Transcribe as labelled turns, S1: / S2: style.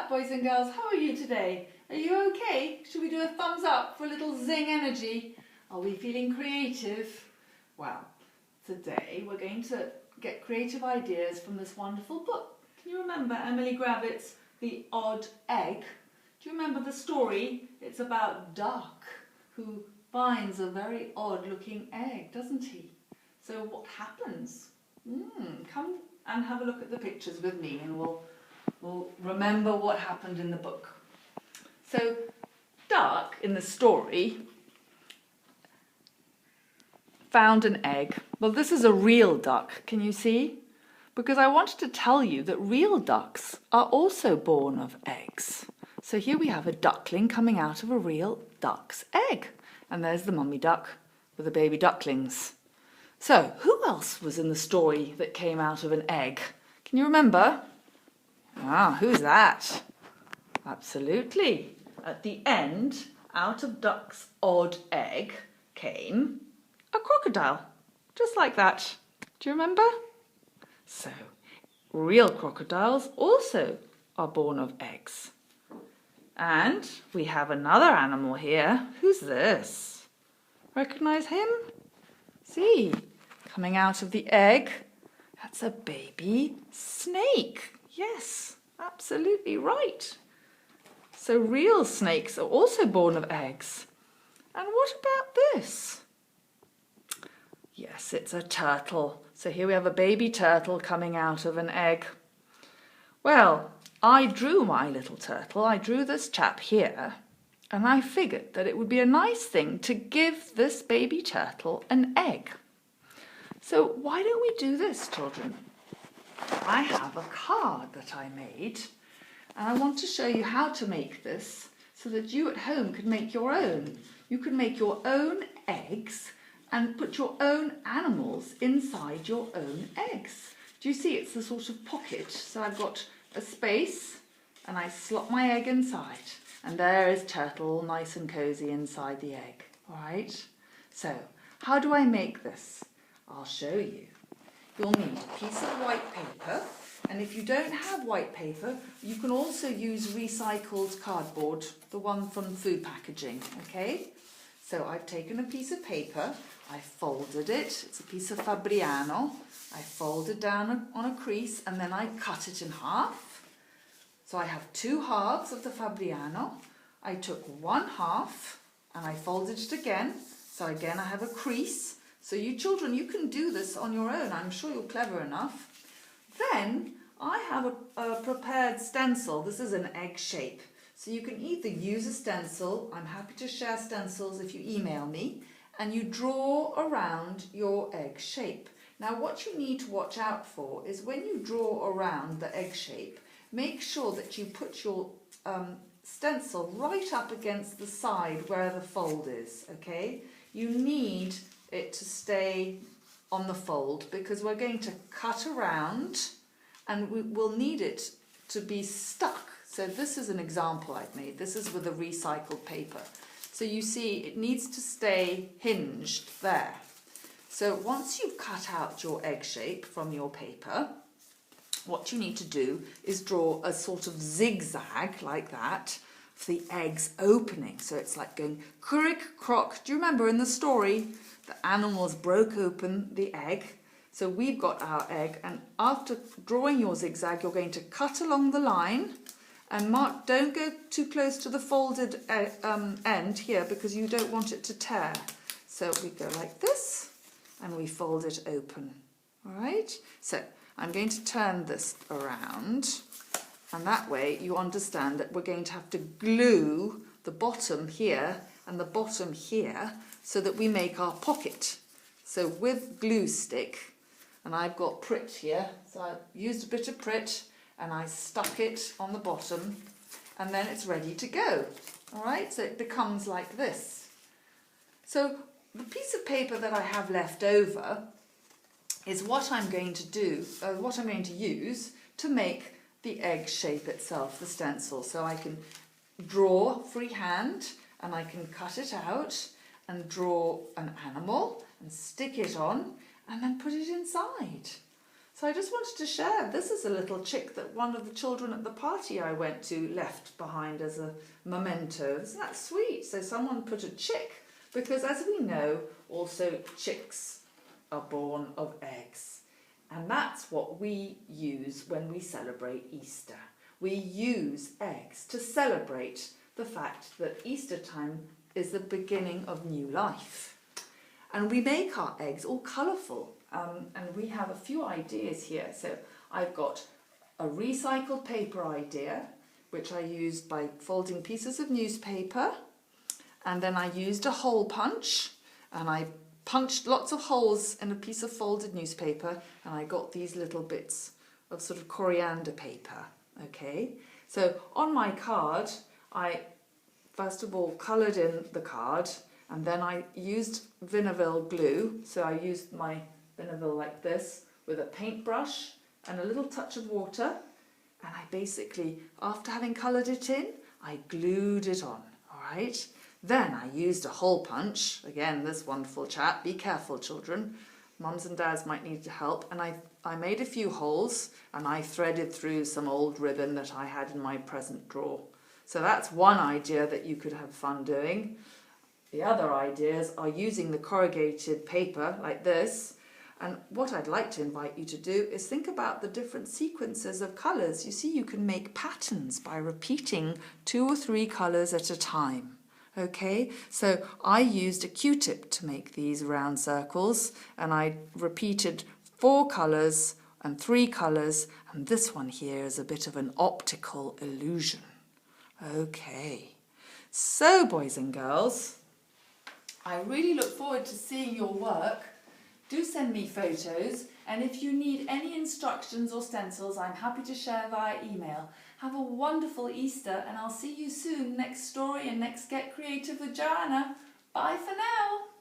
S1: that, boys and girls? How are you today? Are you okay? Should we do a thumbs up for a little zing energy? Are we feeling creative? Well, today we're going to get creative ideas from this wonderful book. Can you remember Emily Gravett's The Odd Egg? Do you remember the story? It's about Duck, who finds a very odd looking egg, doesn't he? So what happens? Come and have a look at the pictures with me and we'll remember what happened in the book. So Duck, in the story, found an egg. Well, this is a real duck, can you see? Because I wanted to tell you that real ducks are also born of eggs. So here we have a duckling coming out of a real duck's egg. And there's the mummy duck with the baby ducklings. So, who else was in the story that came out of an egg? Can you remember? Who's that? Absolutely. At the end, out of Duck's odd egg came a crocodile. Just like that. Do you remember? So, real crocodiles also are born of eggs. And we have another animal here. Who's this? Recognize him? See, coming out of the egg, that's a baby snake. Yes, absolutely right. So real snakes are also born of eggs. And what about this? Yes, it's a turtle. So here we have a baby turtle coming out of an egg. Well, I drew my little turtle. I drew this chap here. And I figured that it would be a nice thing to give this baby turtle an egg. So why don't we do this, children? I have a card that I made, and I want to show you how to make this so that you at home can make your own. You can make your own eggs and put your own animals inside your own eggs. Do you see it's the sort of pocket? So I've got a space and I slot my egg inside. And there is Turtle, nice and cosy inside the egg. All right? So, how do I make this? I'll show you. You'll need a piece of white paper. And if you don't have white paper, you can also use recycled cardboard, the one from food packaging, okay? So I've taken a piece of paper, I folded it. It's a piece of Fabriano. I folded down on a crease and then I cut it in half. So I have two halves of the Fabriano. I took one half and I folded it again. So again I have a crease. So you children, you can do this on your own. I'm sure you're clever enough. Then I have a prepared stencil. This is an egg shape. So you can either use a stencil. I'm happy to share stencils if you email me. And you draw around your egg shape. Now what you need to watch out for is when you draw around the egg shape, make sure that you put your stencil right up against the side where the fold is, okay? You need it to stay on the fold because we're going to cut around and we will need it to be stuck. So this is an example I've made. This is with a recycled paper. So you see it needs to stay hinged there. So once you've cut out your egg shape from your paper, what you need to do is draw a sort of zigzag like that for the egg's opening. So it's like going crick, crock. Do you remember in the story, the animals broke open the egg? So we've got our egg, and after drawing your zigzag, you're going to cut along the line and mark, don't go too close to the folded end here because you don't want it to tear. So we go like this and we fold it open. All right? So I'm going to turn this around, and that way you understand that we're going to have to glue the bottom here and the bottom here so that we make our pocket. So with glue stick, and I've got Prit here, so I used a bit of Prit and I stuck it on the bottom and then it's ready to go. All right, so it becomes like this. So the piece of paper that I have left over is what I'm going to do, what I'm going to use to make the egg shape itself, the stencil. So I can draw freehand and I can cut it out and draw an animal and stick it on and then put it inside. So I just wanted to share. This is a little chick that one of the children at the party I went to left behind as a memento. Isn't that sweet? So someone put a chick, because as we know, also chicks are born of eggs. And that's what we use when we celebrate Easter. We use eggs to celebrate the fact that Easter time is the beginning of new life. And we make our eggs all colourful. And we have a few ideas here. So I've got a recycled paper idea, which I used by folding pieces of newspaper. And then I used a hole punch, and I punched lots of holes in a piece of folded newspaper, and I got these little bits of sort of coriander paper. Okay, so on my card, I first of all coloured in the card, and then I used Vinaville glue. So I used my Vinaville like this with a paintbrush and a little touch of water, and I basically, after having coloured it in, I glued it on, all right? Then I used a hole punch, again this wonderful chap, be careful children, mums and dads might need help, and I made a few holes and I threaded through some old ribbon that I had in my present drawer. So that's one idea that you could have fun doing. The other ideas are using the corrugated paper like this. And what I'd like to invite you to do is think about the different sequences of colours. You see, you can make patterns by repeating 2 or 3 colours at a time. Okay, so I used a Q-tip to make these round circles, and I repeated 4 colours and 3 colours, and this one here is a bit of an optical illusion. Okay, so boys and girls, I really look forward to seeing your work. Do send me photos, and if you need any instructions or stencils, I'm happy to share via email. Have a wonderful Easter, and I'll see you soon next story and next Get Creative with Joanna. Bye for now.